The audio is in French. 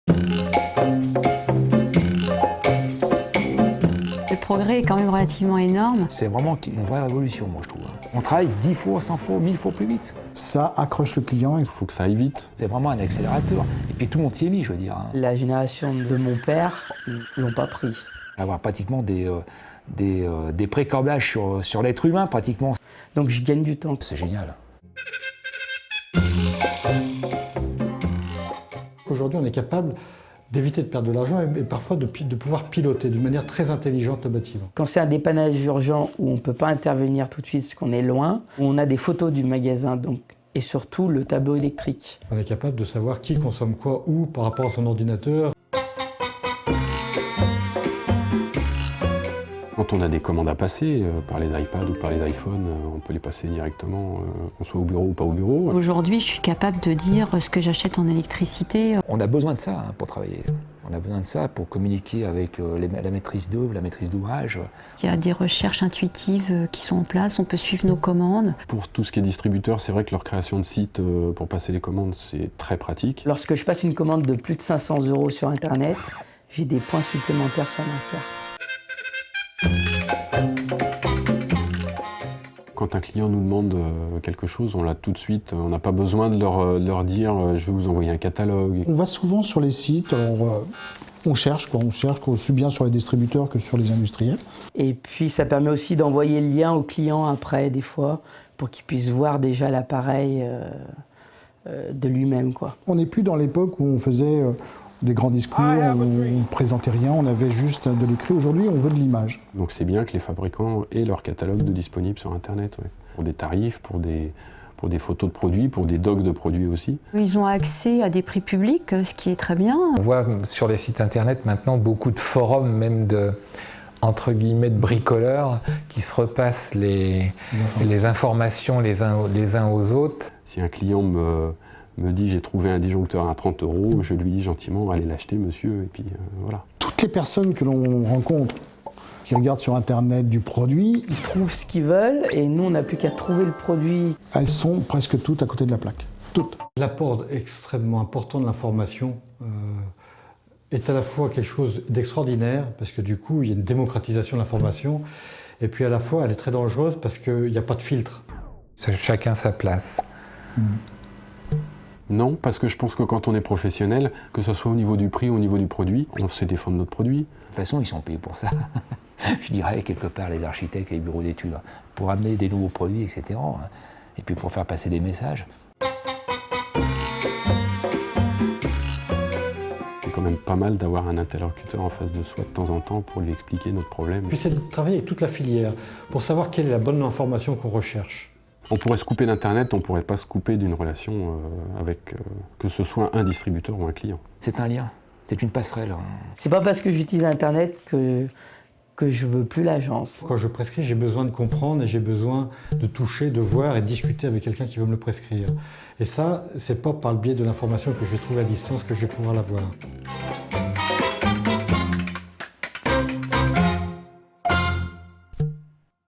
Le progrès est quand même relativement énorme. C'est vraiment une vraie révolution, moi, je trouve. On travaille 10 fois, 100 fois, 1000 fois plus vite. Ça accroche le client. Il faut que ça aille vite. C'est vraiment un accélérateur. Et puis tout le monde s'y est mis, je veux dire. La génération de mon père ne l'ont pas pris. Avoir pratiquement des précablages sur l'être humain, pratiquement. Donc je gagne du temps. C'est génial. Aujourd'hui, on est capable d'éviter de perdre de l'argent et parfois de pouvoir piloter d'une manière très intelligente le bâtiment. Quand c'est un dépannage urgent où on ne peut pas intervenir tout de suite parce qu'on est loin, où on a des photos du magasin donc, et surtout le tableau électrique. On est capable de savoir qui consomme quoi où par rapport à son ordinateur. Quand on a des commandes à passer, par les iPads ou par les iPhones, on peut les passer directement, qu'on soit au bureau ou pas au bureau. Aujourd'hui, je suis capable de dire ce que j'achète en électricité. On a besoin de ça pour travailler. On a besoin de ça pour communiquer avec la maîtrise d'œuvre, la maîtrise d'ouvrage. Il y a des recherches intuitives qui sont en place, on peut suivre nos commandes. Pour tout ce qui est distributeur, c'est vrai que leur création de site pour passer les commandes, c'est très pratique. Lorsque je passe une commande de plus de 500 € sur Internet, j'ai des points supplémentaires sur ma carte. Quand un client nous demande quelque chose, on l'a tout de suite, on n'a pas besoin de leur dire je vais vous envoyer un catalogue. On va souvent sur les sites, alors, on cherche aussi bien sur les distributeurs que sur les industriels. Et puis ça permet aussi d'envoyer le lien au client après, des fois, pour qu'il puisse voir déjà l'appareil de lui-même, quoi. On n'est plus dans l'époque où on faisait des grands discours, on ne présentait rien, on avait juste de l'écrit. Aujourd'hui, on veut de l'image. Donc c'est bien que les fabricants aient leur catalogue de disponible sur Internet, ouais. Pour des tarifs, pour des photos de produits, pour des docs de produits aussi. Ils ont accès à des prix publics, ce qui est très bien. On voit sur les sites internet maintenant beaucoup de forums, même entre guillemets de bricoleurs, qui se repassent les informations les uns aux autres. Si un client me dit j'ai trouvé un disjoncteur à 30 €, je lui dis gentiment allez l'acheter monsieur, et puis voilà. Toutes les personnes que l'on rencontre qui regardent sur Internet du produit, Ils trouvent ce qu'ils veulent et nous on n'a plus qu'à trouver le produit. elles sont presque toutes à côté de la plaque. Toutes. L'apport extrêmement important de l'information est à la fois quelque chose d'extraordinaire parce que du coup il y a une démocratisation de l'information et puis à la fois elle est très dangereuse parce qu'il n'y a pas de filtre. Chacun sa place. Non, parce que je pense que quand on est professionnel, que ce soit au niveau du prix ou au niveau du produit, on sait défendre notre produit. De toute façon, ils sont payés pour ça. Je dirais quelque part les architectes et les bureaux d'études, pour amener des nouveaux produits, etc. Et puis pour faire passer des messages. C'est quand même pas mal d'avoir un interlocuteur en face de soi de temps en temps pour lui expliquer notre problème. Puis c'est de travailler avec toute la filière pour savoir quelle est la bonne information qu'on recherche. On pourrait se couper d'Internet, on ne pourrait pas se couper d'une relation avec que ce soit un distributeur ou un client. C'est un lien, c'est une passerelle. C'est pas parce que j'utilise Internet que je veux plus l'agence. Quand je prescris, j'ai besoin de comprendre et j'ai besoin de toucher, de voir et de discuter avec quelqu'un qui veut me le prescrire. Et ça, c'est pas par le biais de l'information que je vais trouver à distance que je vais pouvoir l'avoir.